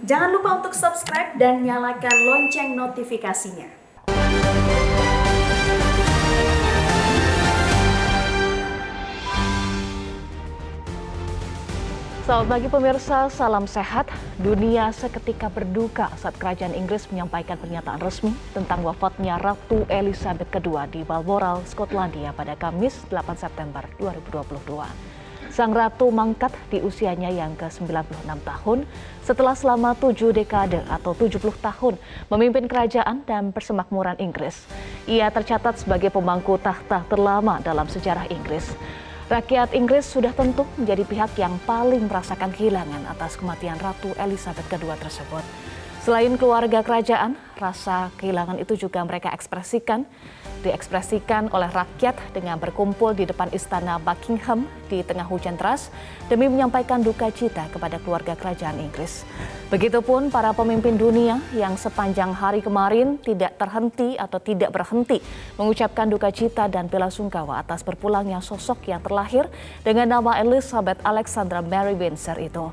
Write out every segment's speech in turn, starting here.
Jangan lupa untuk subscribe dan nyalakan lonceng notifikasinya. Selamat pagi pemirsa, salam sehat. Dunia seketika berduka saat kerajaan Inggris menyampaikan pernyataan resmi tentang wafatnya Ratu Elizabeth II di Balmoral, Skotlandia pada Kamis 8 September 2022. Sang Ratu mangkat di usianya yang ke-96 tahun setelah selama 7 dekade atau 70 tahun memimpin kerajaan dan persemakmuran Inggris. Ia tercatat sebagai pemangku tahta terlama dalam sejarah Inggris. Rakyat Inggris sudah tentu menjadi pihak yang paling merasakan kehilangan atas kematian Ratu Elizabeth II tersebut. Selain keluarga kerajaan, rasa kehilangan itu juga mereka diekspresikan oleh rakyat dengan berkumpul di depan istana Buckingham di tengah hujan deras demi menyampaikan duka cita kepada keluarga kerajaan Inggris. Begitupun para pemimpin dunia yang sepanjang hari kemarin tidak berhenti mengucapkan duka cita dan bela sungkawa atas berpulangnya sosok yang terlahir dengan nama Elizabeth Alexandra Mary Windsor itu.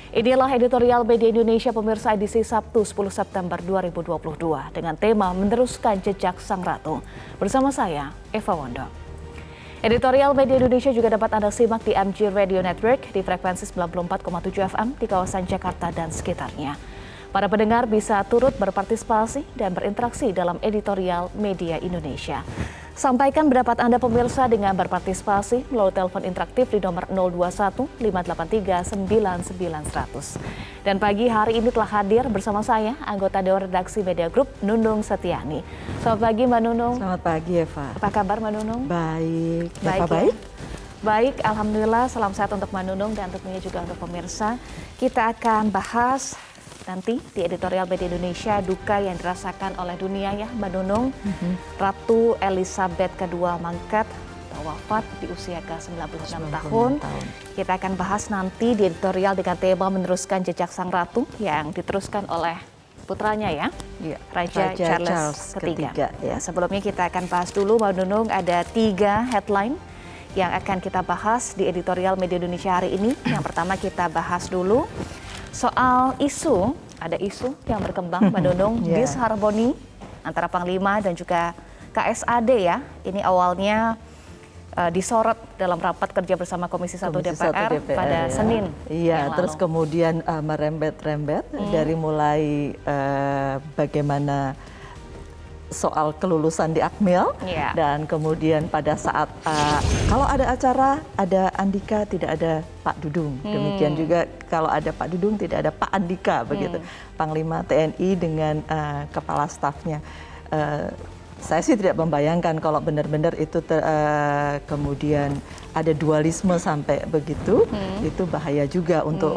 Inilah editorial Media Indonesia pemirsa edisi Sabtu 10 September 2022 dengan tema Meneruskan Jejak Sang Ratu. Bersama saya, Eva Wondo. Editorial Media Indonesia juga dapat Anda simak di MG Radio Network di frekuensi 94,7 FM di kawasan Jakarta dan sekitarnya. Para pendengar bisa turut berpartisipasi dan berinteraksi dalam editorial Media Indonesia. Sampaikan pendapat Anda pemirsa dengan berpartisipasi melalui telepon interaktif di nomor 021 583 99100. Dan pagi hari ini telah hadir bersama saya anggota Dewan Redaksi Media Group Nunung Setiani. Selamat pagi Mbak Nunung. Selamat pagi Eva. Apa kabar Mbak Nunung? Baik. Baik, baik? Baik, alhamdulillah. Salam sehat untuk Mbak Nunung dan tentunya juga untuk pemirsa. Kita akan bahas nanti di editorial Media Indonesia duka yang dirasakan oleh dunia ya Mbak Nunung. Ratu Elizabeth II mangkat atau wafat di usia ke-96 tahun. Kita akan bahas nanti di editorial dengan tema Meneruskan Jejak Sang Ratu yang diteruskan oleh putranya ya, Raja Charles III. Ya, sebelumnya kita akan bahas dulu Mbak Nunung, ada 3 headline yang akan kita bahas di editorial Media Indonesia hari ini. Yang pertama kita bahas dulu soal ada isu yang berkembang Mbak Nunung, disharmoni antara Panglima dan juga KSAD ya. Ini awalnya disorot dalam rapat kerja bersama Komisi 1 DPR pada Senin. Iya, terus kemudian merembet-rembet dari mulai bagaimana soal kelulusan di Akmil dan kemudian pada saat kalau ada acara ada Andika tidak ada Pak Dudung, demikian juga kalau ada Pak Dudung tidak ada Pak Andika begitu. Panglima TNI dengan kepala stafnya. Saya sih tidak membayangkan kalau benar-benar itu kemudian ada dualisme sampai begitu, itu bahaya juga untuk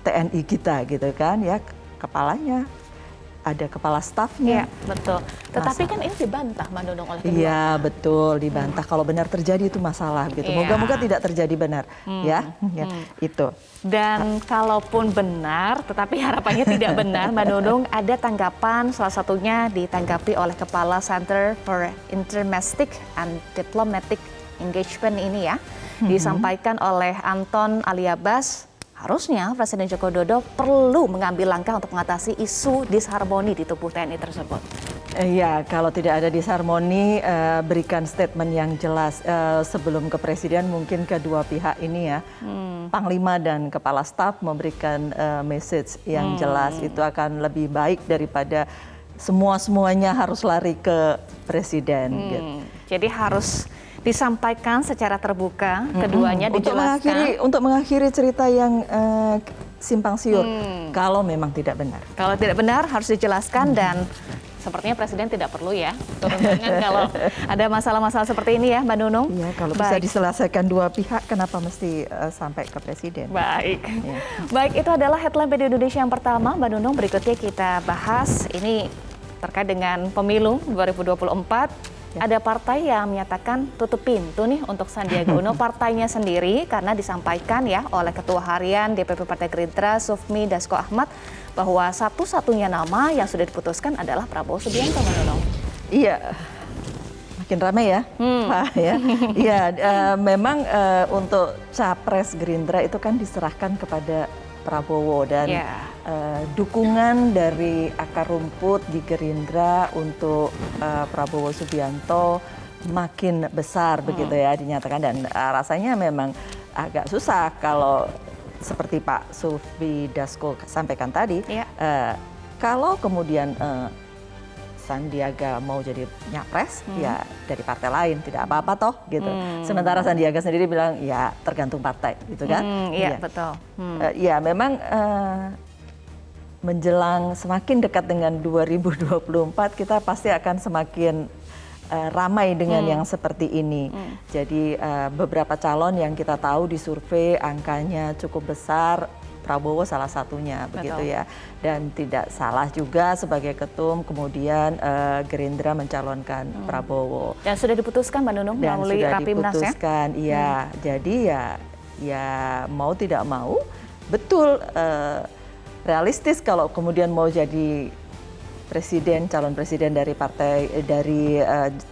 TNI kita gitu kan ya, kepalanya ada kepala stafnya. Iya, betul. Tetapi kan ini dibantah Mbak Nunung oleh kedua. Iya, betul, dibantah. Kalau benar terjadi itu masalah gitu. Moga-moga tidak terjadi benar, ya. Itu. Dan kalaupun benar, tetapi harapannya tidak benar, Mbak Nunung, ada tanggapan salah satunya ditanggapi oleh Kepala Center for Intermestic and Diplomatic Engagement ini ya. Disampaikan oleh Anton Aliabas. Harusnya Presiden Joko Widodo perlu mengambil langkah untuk mengatasi isu disharmoni di tubuh TNI tersebut. Iya, kalau tidak ada disharmoni, berikan statement yang jelas sebelum ke Presiden, mungkin kedua pihak ini ya, Panglima dan Kepala Staf memberikan message yang jelas, itu akan lebih baik daripada semuanya harus lari ke Presiden. Gitu. Jadi harus disampaikan secara terbuka, keduanya dijelaskan. Untuk mengakhiri cerita yang simpang siur, kalau memang tidak benar. Kalau tidak benar harus dijelaskan dan sepertinya Presiden tidak perlu ya turun tangan kalau ada masalah-masalah seperti ini ya Mbak Nunung. Iya, kalau bisa diselesaikan dua pihak, kenapa mesti sampai ke Presiden? Baik. Ya. Baik, itu adalah headline Media Indonesia yang pertama Mbak Nunung. Berikutnya kita bahas ini terkait dengan pemilu 2024. Ada partai yang menyatakan tutup pintu nih untuk Sandiaga Uno, partainya sendiri, karena disampaikan ya oleh Ketua Harian DPP Partai Gerindra Sufmi Dasko Ahmad bahwa satu-satunya nama yang sudah diputuskan adalah Prabowo Subianto. Iya, makin ramai ya. Iya, memang untuk capres Gerindra itu kan diserahkan kepada Prabowo dan dukungan dari akar rumput di Gerindra untuk Prabowo Subianto makin besar begitu ya dinyatakan, dan rasanya memang agak susah kalau seperti Pak Sufmi Dasko sampaikan tadi, kalau kemudian Sandiaga mau jadi nyapres, ya dari partai lain, tidak apa-apa toh gitu. Sementara Sandiaga sendiri bilang ya tergantung partai gitu kan. Iya, betul. Ya memang menjelang semakin dekat dengan 2024 kita pasti akan semakin ramai dengan yang seperti ini. Jadi beberapa calon yang kita tahu di survei angkanya cukup besar, Prabowo salah satunya begitu ya, dan tidak salah juga sebagai ketum kemudian Gerindra mencalonkan Prabowo. Dan sudah diputuskan Mbak Nunung melalui Rapimnas ya? Diputuskan, iya. Jadi ya mau tidak mau betul realistis kalau kemudian mau jadi presiden, calon presiden dari partai, dari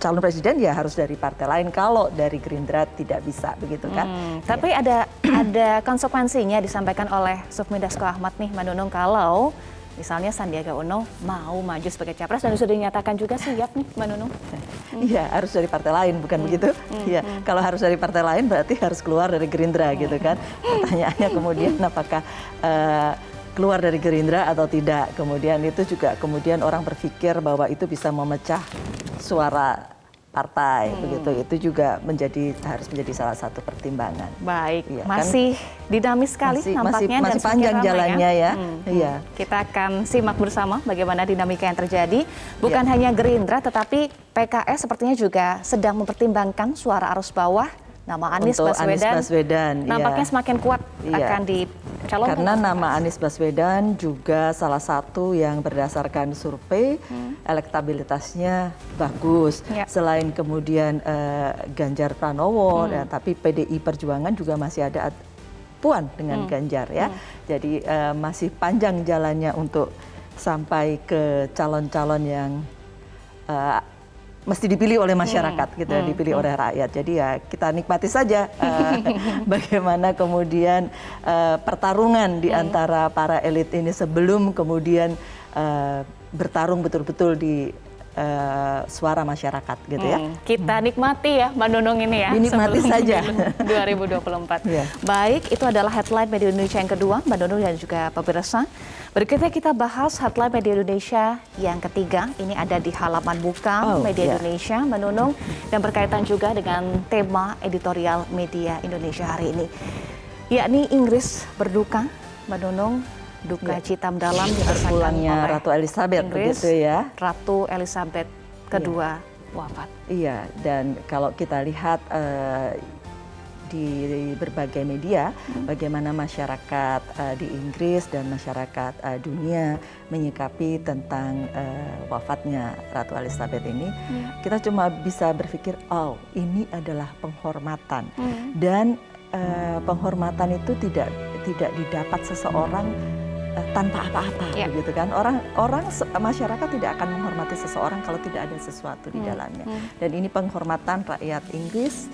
calon presiden ya harus dari partai lain, kalau dari Gerindra tidak bisa begitu kan. Tapi ada konsekuensinya disampaikan oleh Sufmi Dasko Ahmad nih Mbak Nunung, kalau misalnya Sandiaga Uno mau maju sebagai capres dan sudah dinyatakan juga siap nih Mbak Nunung. Iya, harus dari partai lain, bukan begitu? Iya, kalau harus dari partai lain berarti harus keluar dari Gerindra gitu kan. Pertanyaannya kemudian apakah keluar dari Gerindra atau tidak. Kemudian itu juga kemudian orang berpikir bahwa itu bisa memecah suara partai begitu. Itu juga harus menjadi salah satu pertimbangan. Baik, ya, masih kan? dinamis sekali nampaknya masih dan panjang jalannya ya. Iya. Kita akan simak bersama bagaimana dinamika yang terjadi. Bukan hanya Gerindra tetapi PKS sepertinya juga sedang mempertimbangkan suara arus bawah. Nama Anies Baswedan nampaknya semakin kuat akan dicalonkan. Karena nama Anies Baswedan juga salah satu yang berdasarkan survei elektabilitasnya bagus. Selain kemudian Ganjar Pranowo, tapi PDI Perjuangan juga masih ada puan dengan Ganjar ya. Jadi masih panjang jalannya untuk sampai ke calon-calon yang mesti dipilih oleh masyarakat gitu, dipilih oleh rakyat. Jadi ya kita nikmati saja bagaimana kemudian pertarungan di antara para elit ini sebelum kemudian bertarung betul-betul di suara masyarakat gitu ya. Kita nikmati ya Mbak Nunung ini ya. Dinikmati saja 2024. Baik, itu adalah headline Media Indonesia yang kedua, Mbak Nunung dan juga pemirsa. Berikutnya kita bahas headline Media Indonesia yang ketiga. Ini ada di halaman buka Media Indonesia, Mbak Nunung, dan berkaitan juga dengan tema editorial Media Indonesia hari ini. Yakni Inggris berduka, Mbak Nunung. Duka cita mendalam dirasakan oleh Ratu Elizabeth Inggris, begitu ya. Ratu Elizabeth kedua wafat. Iya, dan kalau kita lihat di berbagai media bagaimana masyarakat di Inggris dan masyarakat dunia menyikapi tentang wafatnya Ratu Elizabeth ini, kita cuma bisa berpikir, oh ini adalah penghormatan, dan penghormatan itu tidak didapat seseorang tanpa apa-apa, begitu kan? Orang masyarakat tidak akan menghormati seseorang kalau tidak ada sesuatu di dalamnya. Dan ini penghormatan rakyat Inggris,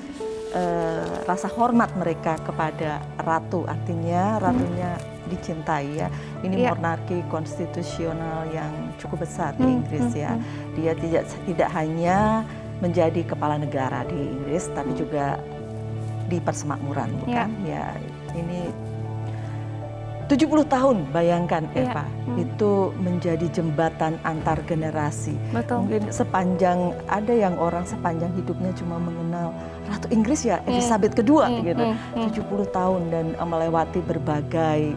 rasa hormat mereka kepada ratu, artinya ratunya dicintai ya. Ini monarki konstitusional yang cukup besar di Inggris ya. Dia tidak hanya menjadi kepala negara di Inggris, tapi juga di persemakmuran, bukan? Ya, ini 70 tahun, bayangkan Eva, itu menjadi jembatan antar generasi. Mungkin ada yang orang sepanjang hidupnya cuma mengenal Ratu Inggris ya, Elizabeth kedua gitu. 70 tahun dan melewati berbagai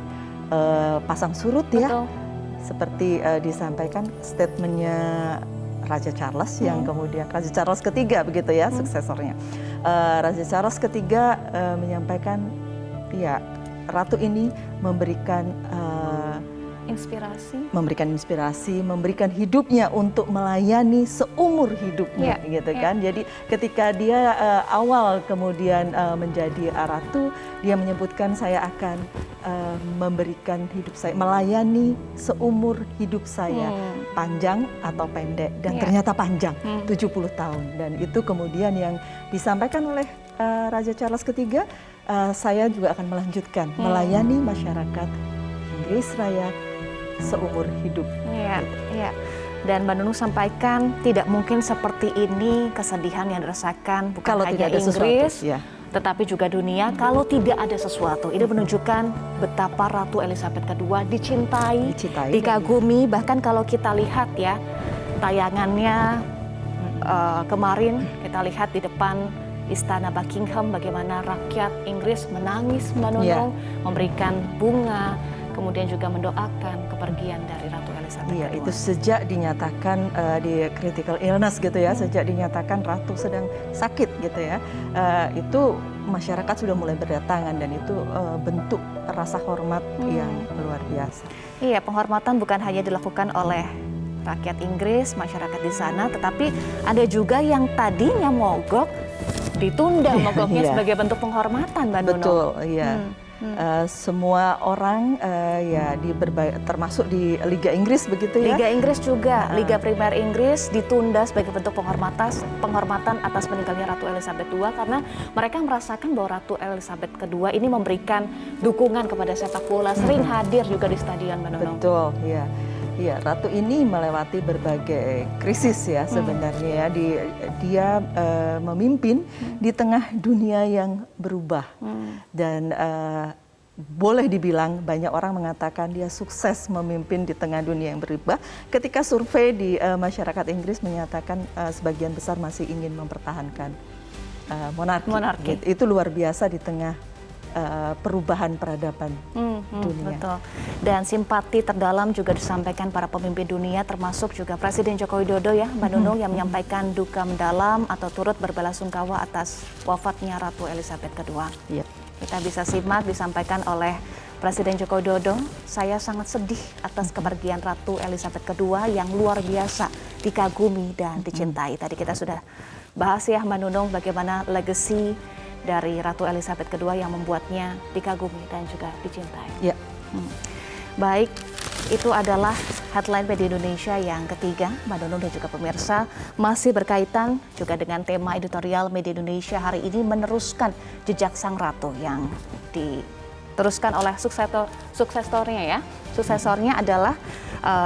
pasang surut ya. Seperti disampaikan statementnya Raja Charles yang kemudian Raja Charles ketiga begitu ya, suksesornya. Raja Charles ketiga menyampaikan ya, Ratu ini memberikan inspirasi, memberikan hidupnya untuk melayani seumur hidupnya, gitu kan. Jadi ketika dia awal kemudian menjadi ratu, dia menyebutkan saya akan memberikan hidup saya, melayani seumur hidup saya, panjang atau pendek, dan ternyata panjang, 70 tahun. Dan itu kemudian yang disampaikan oleh Raja Charles ketiga, saya juga akan melanjutkan melayani masyarakat Inggris Raya seumur hidup. Iya, iya. Dan Mbak Nunung sampaikan tidak mungkin seperti ini kesedihan yang dirasakan bukan Kalau hanya tidak ada Inggris, sesuatu, ya. tetapi juga dunia kalau tidak ada sesuatu. Ini menunjukkan betapa Ratu Elizabeth II dicintai, dikagumi. Bahkan kalau kita lihat ya tayangannya kemarin, kita lihat di depan Istana Buckingham bagaimana rakyat Inggris menangis, Mbak Nunung, memberikan bunga, kemudian juga mendoakan kepergian dari Ratu Elizabeth II. Itu sejak dinyatakan di critical illness gitu ya, sejak dinyatakan Ratu sedang sakit gitu ya, itu masyarakat sudah mulai berdatangan dan itu bentuk rasa hormat yang luar biasa. Iya, penghormatan bukan hanya dilakukan oleh rakyat Inggris, masyarakat di sana, tetapi ada juga yang tadinya mogok ditunda mogoknya sebagai bentuk penghormatan, Mbak Nunung. Betul, iya. Semua orang ya termasuk di Liga Inggris begitu ya. Liga Inggris juga, Liga Primer Inggris ditunda sebagai bentuk penghormatan atas meninggalnya Ratu Elizabeth II karena mereka merasakan bahwa Ratu Elizabeth II ini memberikan dukungan kepada sepak bola, sering hadir juga di stadion, Mbak Nunung. Betul, ya. Ya, Ratu ini melewati berbagai krisis ya sebenarnya ya. Dia memimpin di tengah dunia yang berubah dan boleh dibilang banyak orang mengatakan dia sukses memimpin di tengah dunia yang berubah. Ketika survei di masyarakat Inggris menyatakan sebagian besar masih ingin mempertahankan monarki. Itu luar biasa di tengah perubahan peradaban dunia. Betul. Dan simpati terdalam juga disampaikan para pemimpin dunia, termasuk juga Presiden Joko Widodo ya, Mbak Nunung, yang menyampaikan duka mendalam atau turut berbelasungkawa atas wafatnya Ratu Elizabeth II. Yep. Kita bisa simak disampaikan oleh Presiden Joko Widodo, saya sangat sedih atas kepergian Ratu Elizabeth II yang luar biasa dikagumi dan dicintai. Tadi kita sudah bahas ya, Mbak Nunung, bagaimana legacy dari Ratu Elizabeth II yang membuatnya dikagumi dan juga dicintai. Ya. Baik, itu adalah headline media Indonesia yang ketiga, Mbak Nunung dan juga pemirsa, masih berkaitan juga dengan tema editorial media Indonesia hari ini, meneruskan jejak Sang Ratu yang diteruskan oleh suksesornya ya. Suksesornya adalah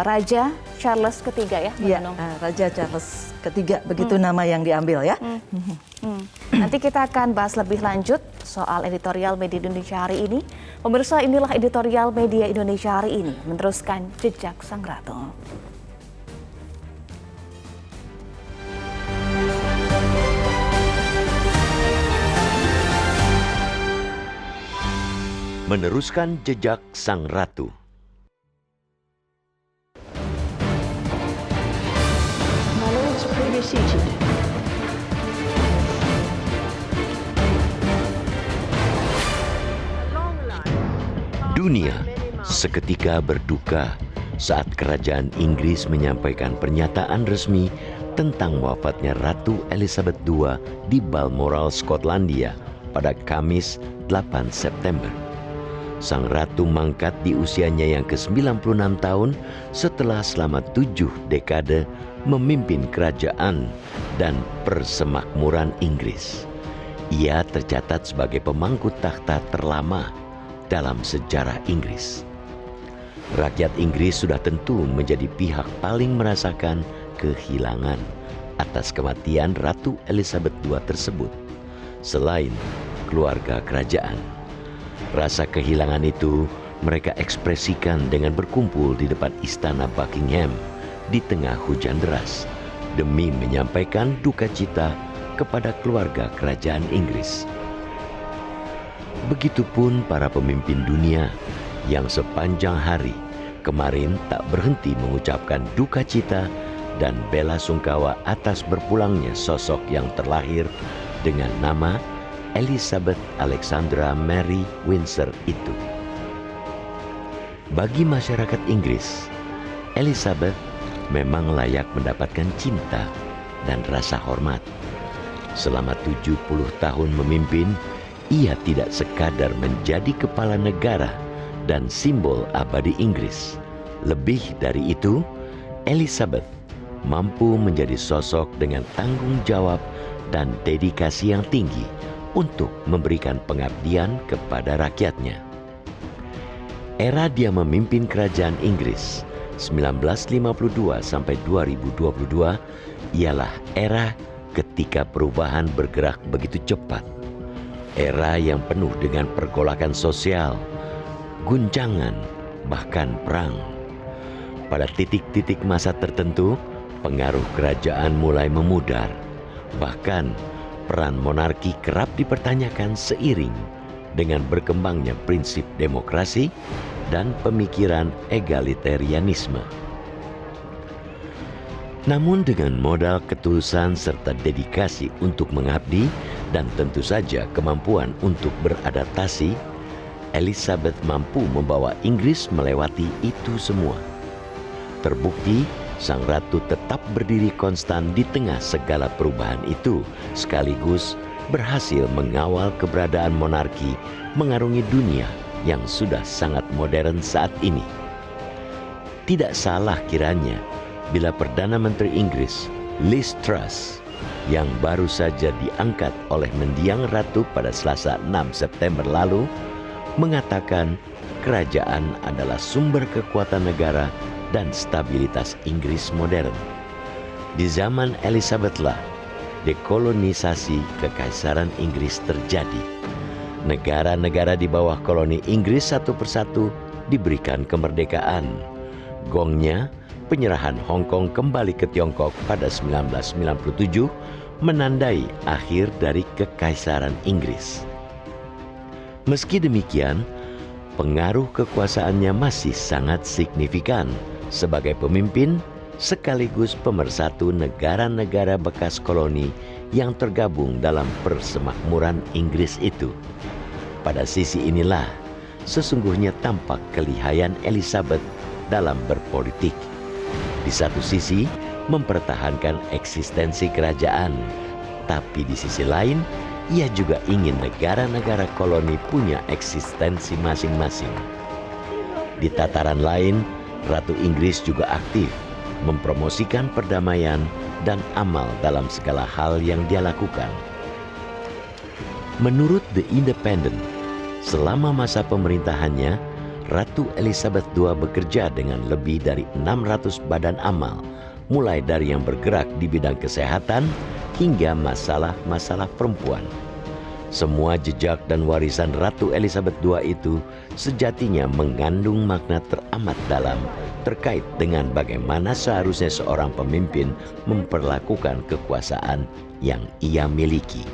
Raja Charles III ya, Mbak Nunung. Raja Charles III, begitu nama yang diambil ya. Nanti kita akan bahas lebih lanjut soal editorial media Indonesia hari ini. Pemirsa, inilah editorial media Indonesia hari ini, meneruskan jejak Sang Ratu. Meneruskan jejak Sang Ratu. Dunia seketika berduka saat kerajaan Inggris menyampaikan pernyataan resmi tentang wafatnya Ratu Elizabeth II di Balmoral, Skotlandia pada Kamis 8 September. Sang Ratu mangkat di usianya yang ke-96 tahun setelah selama 7 dekade memimpin kerajaan dan persemakmuran Inggris. Ia tercatat sebagai pemangku takhta terlama dalam sejarah Inggris. Rakyat Inggris sudah tentu menjadi pihak paling merasakan kehilangan atas kematian Ratu Elizabeth II tersebut, selain keluarga kerajaan. Rasa kehilangan itu mereka ekspresikan dengan berkumpul di depan Istana Buckingham di tengah hujan deras demi menyampaikan duka cita kepada keluarga kerajaan Inggris. Begitupun para pemimpin dunia yang sepanjang hari kemarin tak berhenti mengucapkan duka cita dan bela sungkawa atas berpulangnya sosok yang terlahir dengan nama Elizabeth Alexandra Mary Windsor itu. Bagi masyarakat Inggris, Elizabeth memang layak mendapatkan cinta dan rasa hormat. Selama 70 tahun memimpin, ia tidak sekadar menjadi kepala negara dan simbol abadi Inggris. Lebih dari itu, Elizabeth mampu menjadi sosok dengan tanggung jawab dan dedikasi yang tinggi untuk memberikan pengabdian kepada rakyatnya. era dia memimpin kerajaan Inggris 1952 sampai 2022 ialah era ketika perubahan bergerak begitu cepat. Era yang penuh dengan pergolakan sosial, guncangan, bahkan perang. Pada titik-titik masa tertentu, pengaruh kerajaan mulai memudar. Bahkan, peran monarki kerap dipertanyakan seiring dengan berkembangnya prinsip demokrasi dan pemikiran egalitarianisme. Namun dengan modal ketulusan serta dedikasi untuk mengabdi dan tentu saja kemampuan untuk beradaptasi, Elizabeth mampu membawa Inggris melewati itu semua. Terbukti, sang ratu tetap berdiri konstan di tengah segala perubahan itu, sekaligus berhasil mengawal keberadaan monarki mengarungi dunia yang sudah sangat modern saat ini. Tidak salah kiranya bila Perdana Menteri Inggris, Liz Truss, yang baru saja diangkat oleh mendiang ratu pada Selasa 6 September lalu, mengatakan kerajaan adalah sumber kekuatan negara dan stabilitas Inggris modern. Di zaman Elizabeth lah, dekolonisasi Kekaisaran Inggris terjadi. Negara-negara di bawah koloni Inggris satu persatu diberikan kemerdekaan. Gongnya, penyerahan Hong Kong kembali ke Tiongkok pada 1997 menandai akhir dari Kekaisaran Inggris. Meski demikian, pengaruh kekuasaannya masih sangat signifikan sebagai pemimpin sekaligus pemersatu negara-negara bekas koloni yang tergabung dalam persemakmuran Inggris itu. Pada sisi inilah sesungguhnya tampak kelihayan Elizabeth dalam berpolitik. Di satu sisi mempertahankan eksistensi kerajaan, tapi di sisi lain ia juga ingin negara-negara koloni punya eksistensi masing-masing. Di tataran lain, Ratu Inggris juga aktif mempromosikan perdamaian dan amal dalam segala hal yang dia lakukan. Menurut The Independent, selama masa pemerintahannya, Ratu Elizabeth II bekerja dengan lebih dari 600 badan amal, mulai dari yang bergerak di bidang kesehatan hingga masalah-masalah perempuan. Semua jejak dan warisan Ratu Elizabeth II itu sejatinya mengandung makna teramat dalam terkait dengan bagaimana seharusnya seorang pemimpin memperlakukan kekuasaan yang ia miliki.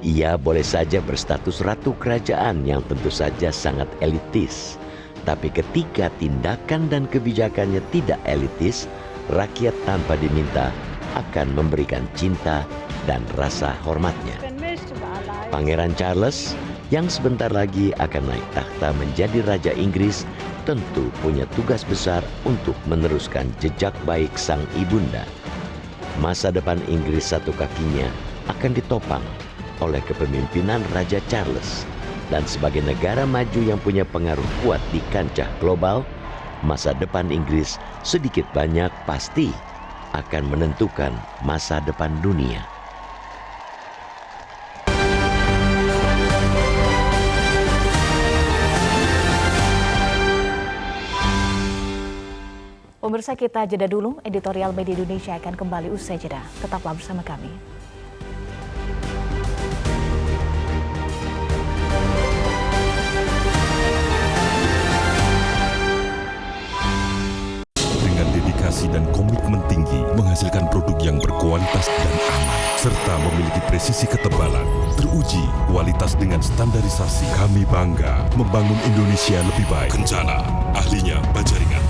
Ia boleh saja berstatus ratu kerajaan yang tentu saja sangat elitis. Tapi ketika tindakan dan kebijakannya tidak elitis, rakyat tanpa diminta akan memberikan cinta dan rasa hormatnya. Pangeran Charles yang sebentar lagi akan naik takhta menjadi Raja Inggris tentu punya tugas besar untuk meneruskan jejak baik sang ibunda. Masa depan Inggris satu kakinya akan ditopang oleh kepemimpinan Raja Charles, dan sebagai negara maju yang punya pengaruh kuat di kancah global, masa depan Inggris sedikit banyak pasti akan menentukan masa depan dunia. Pemirsa, kita jeda dulu. Editorial Media Indonesia akan kembali usai jeda. Tetaplah bersama kami. Dan komitmen tinggi menghasilkan produk yang berkualitas dan aman serta memiliki presisi ketebalan teruji kualitas dengan standarisasi. Kami bangga membangun Indonesia lebih baik. Kencana, ahlinya Bajaringan.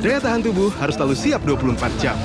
Daya tahan tubuh harus selalu siap 24 jam.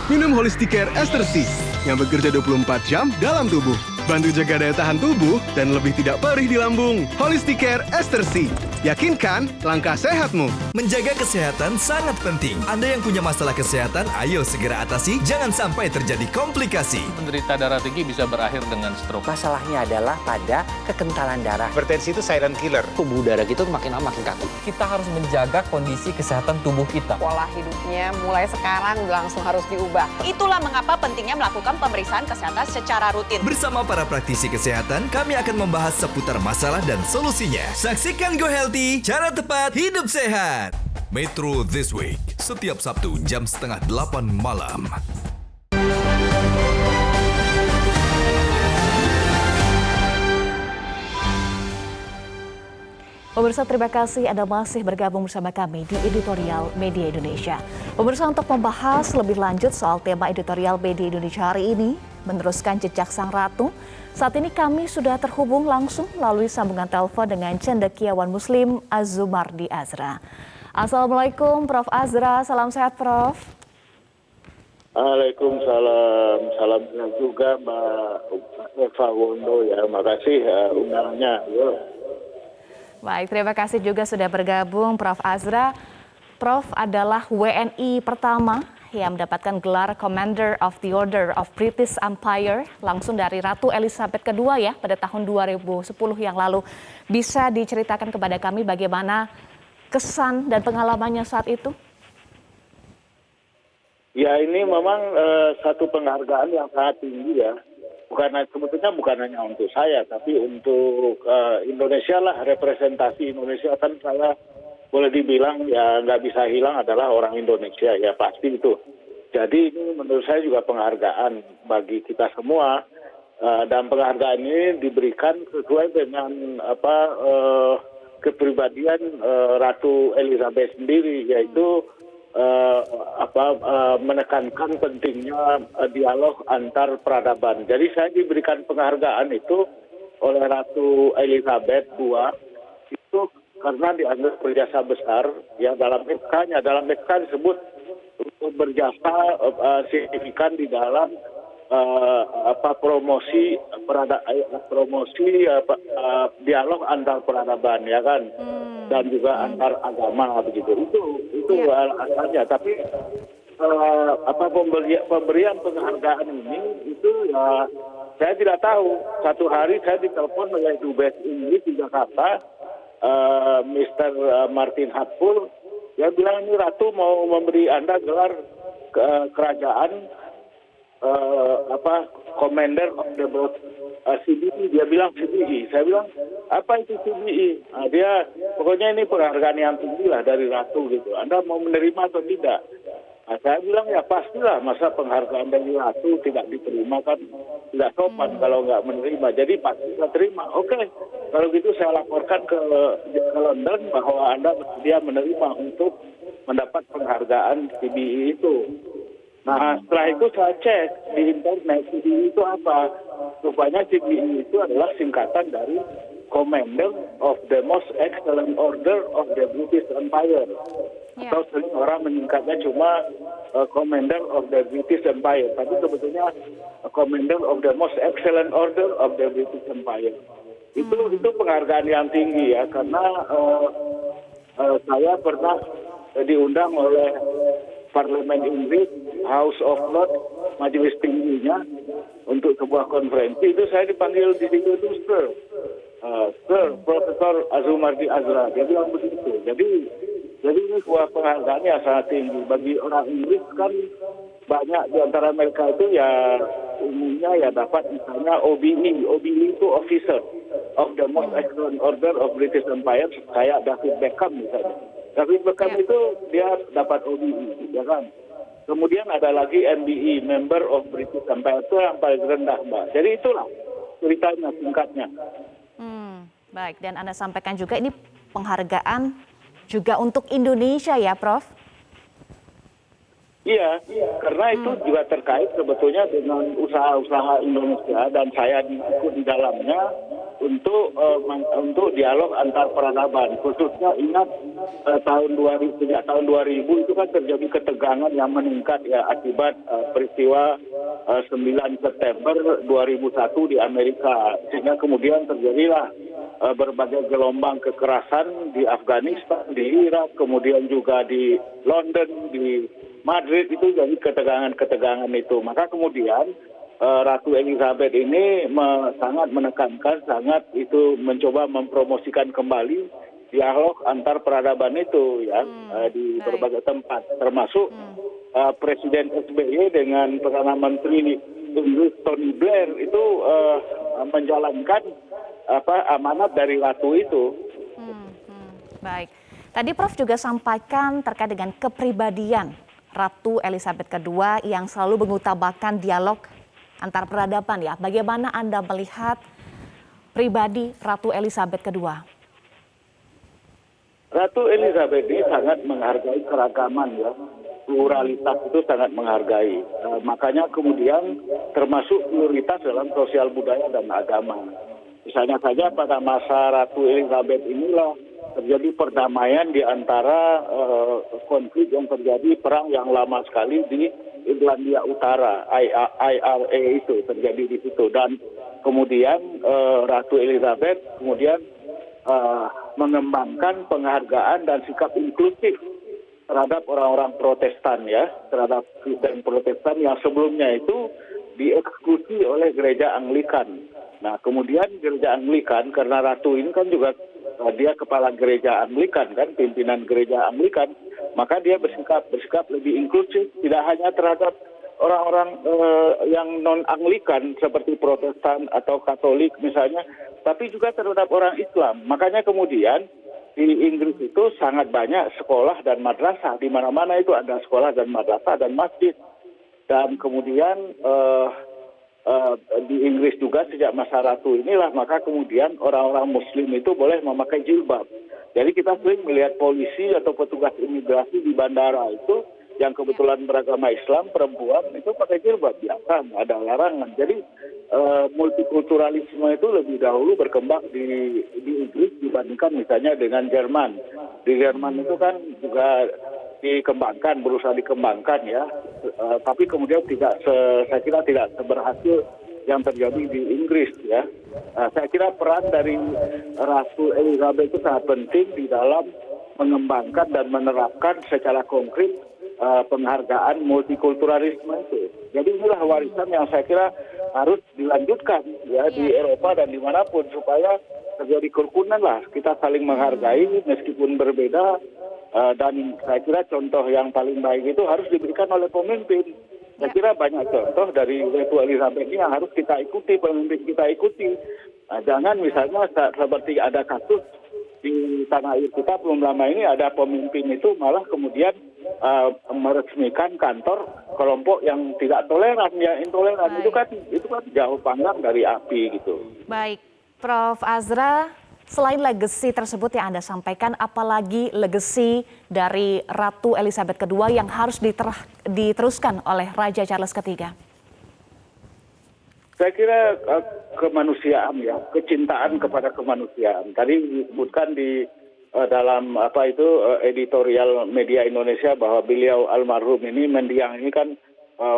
Minum Holisticare Ester C yang bekerja 24 jam dalam tubuh. Bantu jaga daya tahan tubuh dan lebih tidak perih di lambung. Holisticare Ester C. Yakinkan langkah sehatmu. Menjaga kesehatan sangat penting. Anda yang punya masalah kesehatan, ayo segera atasi, jangan sampai terjadi komplikasi. Penderita darah tinggi bisa berakhir dengan stroke. Masalahnya adalah pada kekentalan darah. Hipertensi itu silent killer. Pembuluh darah kita makin lama makin kaku. Kita harus menjaga kondisi kesehatan tubuh kita. Pola hidupnya mulai sekarang langsung harus diubah. Itulah mengapa pentingnya melakukan pemeriksaan kesehatan secara rutin. Bersama para praktisi kesehatan, kami akan membahas seputar masalah dan solusinya. Saksikan Go Healthy, cara tepat hidup sehat. Metro This Week, setiap Sabtu jam 7:30 malam. Pemirsa, terima kasih Anda masih bergabung bersama kami di Editorial Media Indonesia. Pemirsa, untuk membahas lebih lanjut soal tema Editorial Media Indonesia hari ini, meneruskan jejak Sang Ratu, saat ini kami sudah terhubung langsung melalui sambungan telepon dengan cendekiawan Muslim Azumardi Azra. Assalamualaikum Prof. Azra, salam sehat Prof. Waalaikumsalam, salam juga Mbak Eva Wondo ya, makasih undangannya. Baik, terima kasih juga sudah bergabung Prof. Azra. Prof adalah WNI pertama yang mendapatkan gelar Commander of the Order of British Empire langsung dari Ratu Elizabeth II ya pada tahun 2010 yang lalu. Bisa diceritakan kepada kami bagaimana kesan dan pengalamannya saat itu? Ya, ini memang satu penghargaan yang sangat tinggi ya. Sebetulnya bukan hanya untuk saya, tapi untuk Indonesia lah, representasi Indonesia kan saya boleh dibilang ya nggak bisa hilang adalah orang Indonesia ya, pasti itu. Jadi ini menurut saya juga penghargaan bagi kita semua, dan penghargaan ini diberikan sesuai dengan kepribadian Ratu Elizabeth sendiri, yaitu menekankan pentingnya dialog antar peradaban. Jadi saya diberikan penghargaan itu oleh Ratu Elizabeth II itu karena dianggap berjasa besar ya dalam FK-nya. Dalam FK disebut berjasa signifikan di dalam promosi dialog antar peradaban ya kan, dan juga antar agama begitu. Itu asalnya. Tapi pemberian penghargaan ini itu ya saya tidak tahu. Satu hari saya ditelepon oleh Dubes Inggris di Jakarta, Mr. Martin Hatfull, dia bilang ini Ratu mau memberi Anda gelar kerajaan Commander of the CBE. Dia bilang CBE. Saya bilang apa itu CBE? Nah, dia pokoknya ini penghargaan yang tinggi lah dari Ratu gitu. Anda mau menerima atau tidak? Nah, saya bilang ya pastilah, masa penghargaan dari Ratu tidak diterima kan tidak sopan kalau nggak menerima. Jadi pasti saya terima. Oke, kalau gitu saya laporkan ke London bahwa Anda bersedia menerima untuk mendapat penghargaan CBE itu. Nah, setelah itu saya cek di internet CBE itu apa. Rupanya CBE itu adalah singkatan dari Commander of the Most Excellent Order of the British Empire. Atau sering orang menyingkatnya cuma Commander of the British Empire. Tapi sebetulnya Commander of the Most Excellent Order of the British Empire. Itu penghargaan yang tinggi ya, karena saya pernah diundang oleh Parlemen Inggris, House of Lords, majelis tingginya untuk sebuah konferensi. Itu saya dipanggil di situ itu Sir Profesor Azumardi Azra. Dia bilang begitu. Jadi ini sebuah penghargaan yang sangat tinggi bagi orang Inggris. Kan banyak di antara mereka itu ya umumnya ya dapat misalnya OBE. OBE itu Officer of the Most Excellent Order of British Empire, kayak David Beckham misalnya. David Beckham itu dia dapat OBE, ya kan. Kemudian ada lagi MBE, Member of British Empire, itu yang paling rendah, Mbak. Jadi itulah ceritanya singkatnya. Baik, dan Anda sampaikan juga ini penghargaan juga untuk Indonesia ya, Prof? Iya, karena itu juga terkait sebetulnya dengan usaha-usaha Indonesia, dan saya ikut di dalamnya untuk dialog antar peradaban. Khususnya ingat sejak tahun 2000 itu kan terjadi ketegangan yang meningkat ya akibat peristiwa 9 September 2001 di Amerika, sehingga kemudian terjadilah berbagai gelombang kekerasan di Afghanistan, di Irak, kemudian juga di London, di Madrid, itu jadi ketegangan-ketegangan itu. Maka kemudian Ratu Elizabeth ini sangat menekankan, sangat itu mencoba mempromosikan kembali dialog antar peradaban itu ya di berbagai tempat, termasuk Presiden SBY dengan Perdana Menteri Inggris Tony Blair itu menjalankan amanat dari Ratu itu. Baik, tadi Prof juga sampaikan terkait dengan kepribadian Ratu Elizabeth II yang selalu mengutamakan dialog antar peradaban ya. Bagaimana Anda melihat pribadi Ratu Elizabeth II? Ratu Elizabeth ini sangat menghargai keragaman ya. Pluralitas itu sangat menghargai. Makanya kemudian termasuk prioritas dalam sosial budaya dan agama. Misalnya saja pada masa Ratu Elizabeth inilah terjadi perdamaian di antara konflik yang terjadi, perang yang lama sekali di Irlandia Utara, IRA itu terjadi di situ. Dan kemudian Ratu Elizabeth kemudian mengembangkan penghargaan dan sikap inklusif terhadap orang-orang Protestan ya, terhadap Kristen Protestan yang sebelumnya itu dieksekusi oleh gereja Anglikan. Nah, kemudian gereja Anglikan, karena Ratu ini kan juga dia kepala gereja Anglikan kan, pimpinan gereja Anglikan, maka dia bersikap lebih inklusif, tidak hanya terhadap orang-orang yang non-Anglikan seperti Protestan atau Katolik misalnya, tapi juga terhadap orang Islam. Makanya kemudian di Inggris itu sangat banyak sekolah dan madrasah, di mana-mana itu ada sekolah dan madrasah dan masjid. Dan kemudian di Inggris juga sejak masa Ratu inilah, maka kemudian orang-orang Muslim itu boleh memakai jilbab. Jadi kita sering melihat polisi atau petugas imigrasi di bandara itu yang kebetulan beragama Islam, perempuan itu pakai jilbab, biasa, nggak ada larangan. Jadi multikulturalisme itu lebih dahulu berkembang di Inggris dibandingkan misalnya dengan Jerman. Di Jerman itu kan juga dikembangkan, berusaha dikembangkan ya, tapi kemudian saya kira tidak seberhasil yang terjadi di Inggris ya. Saya kira peran dari Ratu Elizabeth itu sangat penting di dalam mengembangkan dan menerapkan secara konkret penghargaan multikulturalisme itu. Jadi inilah warisan yang saya kira harus dilanjutkan ya di Eropa dan dimanapun supaya terjadi kerukunan lah. Kita saling menghargai meskipun berbeda, dan saya kira contoh yang paling baik itu harus diberikan oleh pemimpin. Saya kira banyak contoh dari Ratu Elizabeth ini yang harus kita ikuti, pemimpin kita ikuti. Jangan misalnya seperti ada kasus di tanah air kita belum lama ini, ada pemimpin itu malah kemudian meresmikan kantor kelompok yang tidak toleran, yang intoleran. Itu kan jauh panggang dari api gitu. Baik, Prof. Azra, selain legasi tersebut yang Anda sampaikan, apalagi legasi dari Ratu Elizabeth II yang harus diteruskan oleh Raja Charles III? Saya kira kemanusiaan ya, kecintaan kepada kemanusiaan. Tadi disebutkan di dalam editorial media Indonesia bahwa beliau almarhum ini, mendiang ini kan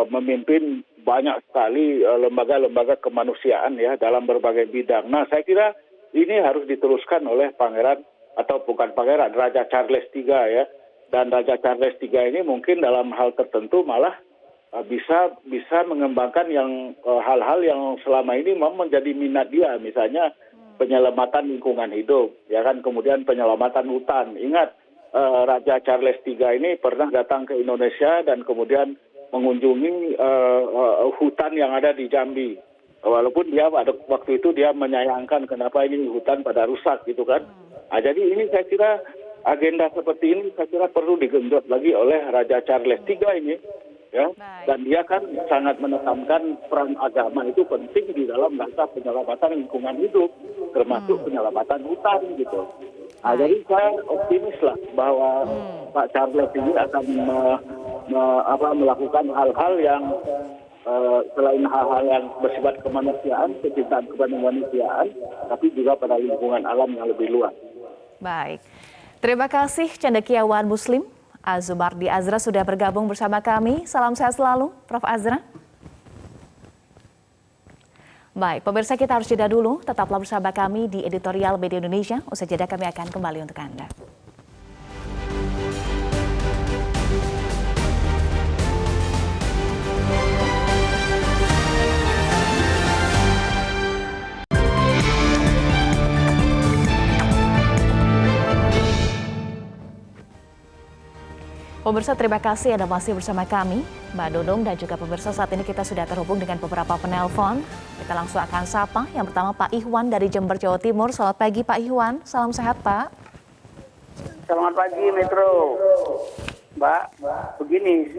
memimpin banyak sekali lembaga-lembaga kemanusiaan ya dalam berbagai bidang. Nah, saya kira ini harus diteruskan oleh Raja Charles III ya. Dan Raja Charles III ini mungkin dalam hal tertentu malah bisa mengembangkan yang hal-hal yang selama ini memang menjadi minat dia, misalnya penyelamatan lingkungan hidup, ya kan, kemudian penyelamatan hutan. Ingat, Raja Charles III ini pernah datang ke Indonesia dan kemudian mengunjungi hutan yang ada di Jambi. Walaupun dia waktu itu dia menyayangkan kenapa ini hutan pada rusak gitu kan. Nah, jadi ini saya kira agenda seperti ini saya kira perlu digenjot lagi oleh Raja Charles III ini. Ya, dan dia kan sangat menekankan peran agama itu penting di dalam rangka penyelamatan lingkungan hidup, termasuk penyelamatan hutan gitu. Nah, jadi saya optimis lah bahwa Pak Charles ini akan melakukan hal-hal yang selain hal-hal yang bersifat kemanusiaan, kecintaan kepada kemanusiaan, tapi juga pada lingkungan alam yang lebih luas. Baik, terima kasih Cendekiawan Muslim Azumardi Azra sudah bergabung bersama kami. Salam sehat selalu, Prof. Azra. Baik, pemirsa kita harus jeda dulu. Tetaplah bersama kami di Editorial Media Indonesia. Usai jeda kami akan kembali untuk Anda. Pemirsa, terima kasih Anda masih bersama kami, Mbak Nunung dan juga pemirsa. Saat ini kita sudah terhubung dengan beberapa penelpon. Kita langsung akan sapa. Yang pertama Pak Ihwan dari Jember, Jawa Timur. Selamat pagi Pak Ihwan, salam sehat Pak. Selamat pagi Metro. Mbak, begini,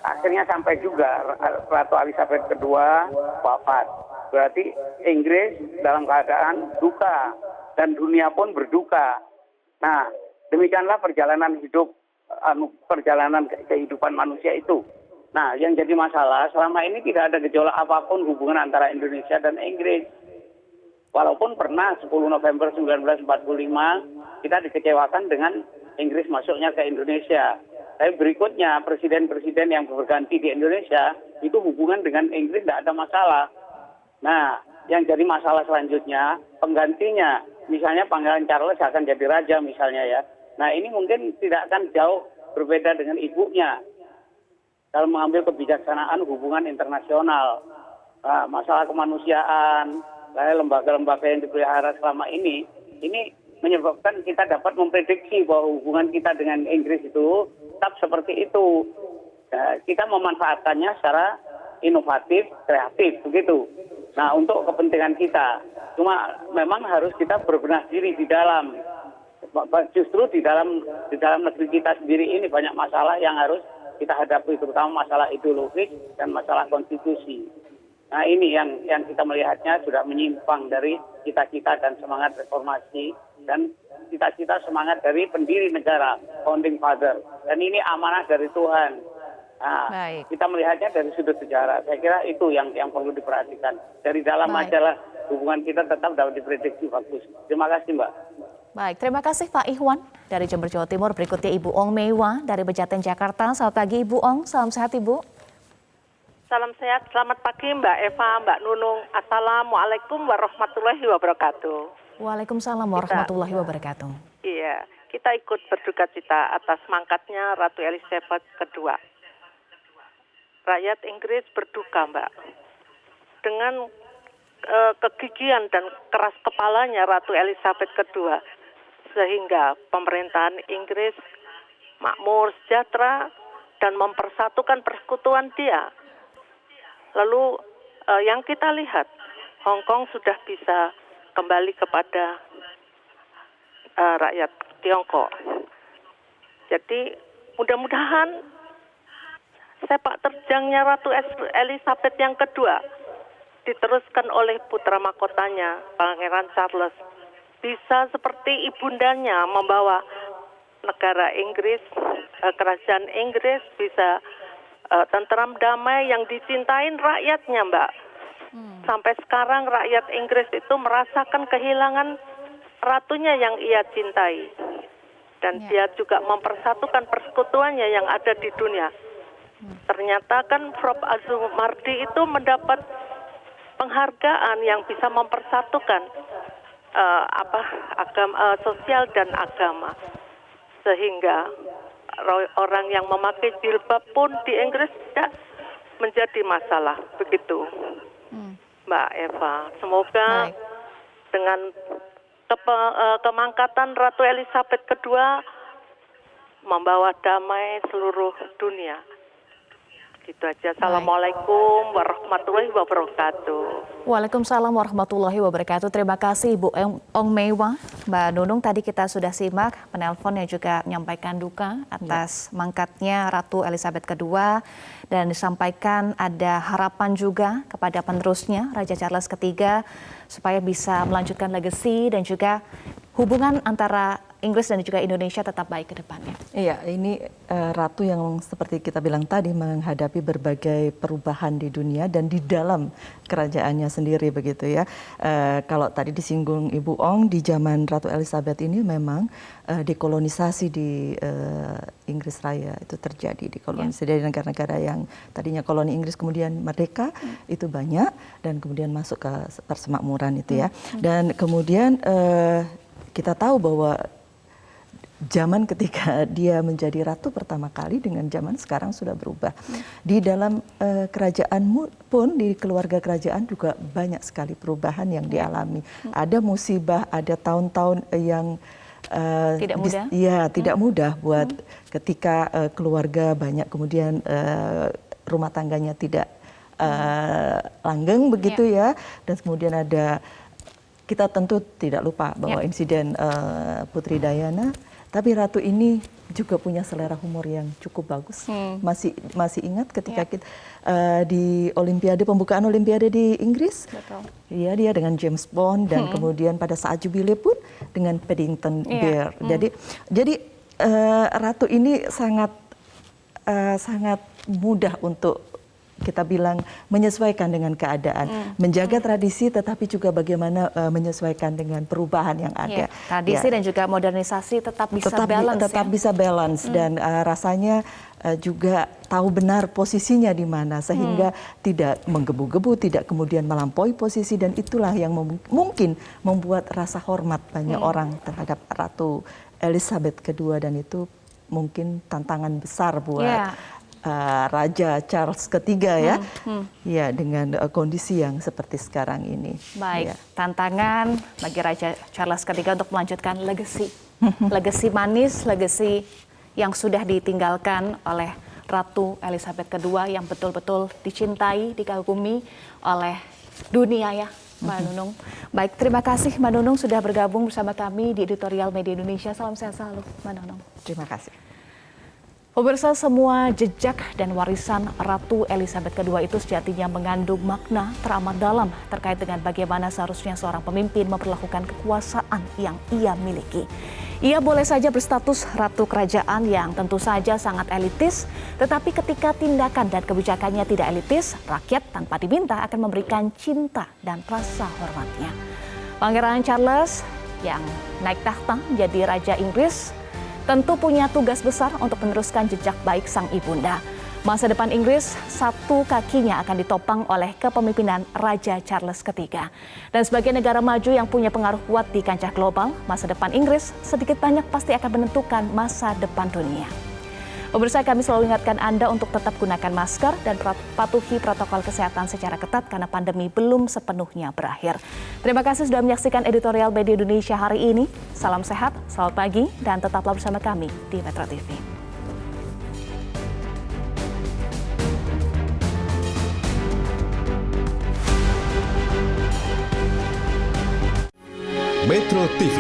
akhirnya sampai juga Ratu Elizabeth II wafat. Berarti Inggris dalam keadaan duka dan dunia pun berduka. Nah, demikianlah perjalanan kehidupan manusia itu. Nah, yang jadi masalah selama ini tidak ada gejolak apapun hubungan antara Indonesia dan Inggris. Walaupun pernah 10 November 1945 kita dikecewakan dengan Inggris masuknya ke Indonesia. Tapi berikutnya presiden-presiden yang berganti di Indonesia itu hubungan dengan Inggris tidak ada masalah. Nah, yang jadi masalah selanjutnya penggantinya, misalnya Pangeran Charles akan jadi raja misalnya ya. Nah, ini mungkin tidak akan jauh berbeda dengan ibunya dalam mengambil kebijaksanaan hubungan internasional. Nah, masalah kemanusiaan, lembaga-lembaga yang dipelihara selama ini menyebabkan kita dapat memprediksi bahwa hubungan kita dengan Inggris itu tetap seperti itu. Nah, kita memanfaatkannya secara inovatif, kreatif, begitu. Nah, untuk kepentingan kita. Cuma memang harus kita berbenah diri di dalam. Justru di dalam negeri kita sendiri ini banyak masalah yang harus kita hadapi, terutama masalah ideologis dan masalah konstitusi. Nah, ini yang kita melihatnya sudah menyimpang dari cita-cita dan semangat reformasi dan cita-cita semangat dari pendiri negara, founding father. Dan ini amanah dari Tuhan. Nah, kita melihatnya dari sudut sejarah. Saya kira itu yang perlu diperhatikan. Dari dalam aja lah hubungan kita tetap dapat diprediksi bagus. Terima kasih, Mbak. Baik, terima kasih Pak Ihwan dari Jember, Jawa Timur. Berikutnya Ibu Ong Meiwa dari Pejaten, Jakarta. Selamat pagi Ibu Ong, salam sehat Ibu. Salam sehat, selamat pagi Mbak Eva, Mbak Nunung. Assalamualaikum warahmatullahi wabarakatuh. Waalaikumsalam warahmatullahi wabarakatuh. Iya, kita ikut berduka cita atas mangkatnya Ratu Elizabeth II. Rakyat Inggris berduka Mbak. Dengan kegigihan dan keras kepalanya Ratu Elizabeth II, sehingga pemerintahan Inggris makmur, sejahtera, dan mempersatukan persekutuan dia. Lalu yang kita lihat, Hong Kong sudah bisa kembali kepada rakyat Tiongkok. Jadi mudah-mudahan sepak terjangnya Ratu Elizabeth yang kedua diteruskan oleh putra mahkotanya Pangeran Charles bisa seperti ibundanya membawa negara Inggris, kerajaan Inggris bisa tentram damai yang dicintain rakyatnya Mbak. Sampai sekarang rakyat Inggris itu merasakan kehilangan ratunya yang ia cintai. Dan dia juga mempersatukan persekutuannya yang ada di dunia. Ternyata kan Prof. Azumardi itu mendapat penghargaan yang bisa mempersatukan agama, sosial dan agama, sehingga orang yang memakai jilbab pun di Inggris tidak menjadi masalah, begitu Mbak Eva. Semoga dengan kemangkatan Ratu Elizabeth II membawa damai seluruh dunia. Gitu aja. Assalamualaikum warahmatullahi wabarakatuh. Waalaikumsalam warahmatullahi wabarakatuh. Terima kasih Ibu Ong Meiwa. Mbak Nunung, tadi kita sudah simak penelpon yang juga menyampaikan duka atas mangkatnya Ratu Elizabeth II, dan disampaikan ada harapan juga kepada penerusnya Raja Charles III supaya bisa melanjutkan legasi dan juga hubungan antara Inggris dan juga Indonesia tetap baik ke depannya. Iya, ini Ratu yang seperti kita bilang tadi menghadapi berbagai perubahan di dunia dan di dalam kerajaannya sendiri begitu ya. Kalau tadi disinggung Ibu Ong, di zaman Ratu Elizabeth ini memang dekolonisasi di Inggris Raya itu terjadi, dekolonisasi dari negara-negara yang tadinya koloni Inggris kemudian merdeka itu banyak dan kemudian masuk ke persemakmuran itu ya. Dan kemudian kita tahu bahwa zaman ketika dia menjadi ratu pertama kali dengan zaman sekarang sudah berubah. Di dalam kerajaan pun, di keluarga kerajaan juga banyak sekali perubahan yang dialami. Ada musibah, ada tahun-tahun yang tidak mudah. Tidak mudah buat ketika keluarga banyak, kemudian rumah tangganya tidak langgeng begitu ya. Dan kemudian ada, kita tentu tidak lupa bahwa insiden Putri Diana. Tapi Ratu ini juga punya selera humor yang cukup bagus. Masih ingat ketika kita di Olimpiade, pembukaan Olimpiade di Inggris? Betul. Ya, dia dengan James Bond dan kemudian pada saat jubilee pun dengan Paddington Bear. Jadi Ratu ini sangat mudah untuk kita bilang menyesuaikan dengan keadaan, menjaga tradisi tetapi juga bagaimana menyesuaikan dengan perubahan yang ada. Tradisi dan juga modernisasi tetap bisa balance. Dan rasanya juga tahu benar posisinya di mana sehingga tidak menggebu-gebu, tidak kemudian melampaui posisi, dan itulah yang mungkin membuat rasa hormat banyak orang terhadap Ratu Elizabeth II, dan itu mungkin tantangan besar buat Raja Charles III ya, ya dengan kondisi yang seperti sekarang ini. Baik, tantangan bagi Raja Charles III untuk melanjutkan legasi manis, legasi yang sudah ditinggalkan oleh Ratu Elizabeth II yang betul-betul dicintai, dikagumi oleh dunia ya, Mbak Nunung. Baik, terima kasih Mbak Nunung sudah bergabung bersama kami di Editorial Media Indonesia. Salam sehat selalu, Mbak Nunung. Terima kasih. Pemirsa, semua jejak dan warisan Ratu Elizabeth II itu sejatinya mengandung makna teramat dalam terkait dengan bagaimana seharusnya seorang pemimpin memperlakukan kekuasaan yang ia miliki. Ia boleh saja berstatus ratu kerajaan yang tentu saja sangat elitis, tetapi ketika tindakan dan kebijakannya tidak elitis, rakyat tanpa diminta akan memberikan cinta dan rasa hormatnya. Pangeran Charles yang naik tahta menjadi Raja Inggris tentu punya tugas besar untuk meneruskan jejak baik sang ibunda. Masa depan Inggris satu kakinya akan ditopang oleh kepemimpinan Raja Charles III. Dan sebagai negara maju yang punya pengaruh kuat di kancah global, masa depan Inggris sedikit banyak pasti akan menentukan masa depan dunia. Pemirsa, kami selalu ingatkan Anda untuk tetap gunakan masker dan patuhi protokol kesehatan secara ketat karena pandemi belum sepenuhnya berakhir. Terima kasih sudah menyaksikan Editorial Media Indonesia hari ini. Salam sehat, selamat pagi, dan tetaplah bersama kami di Metro TV. Metro TV,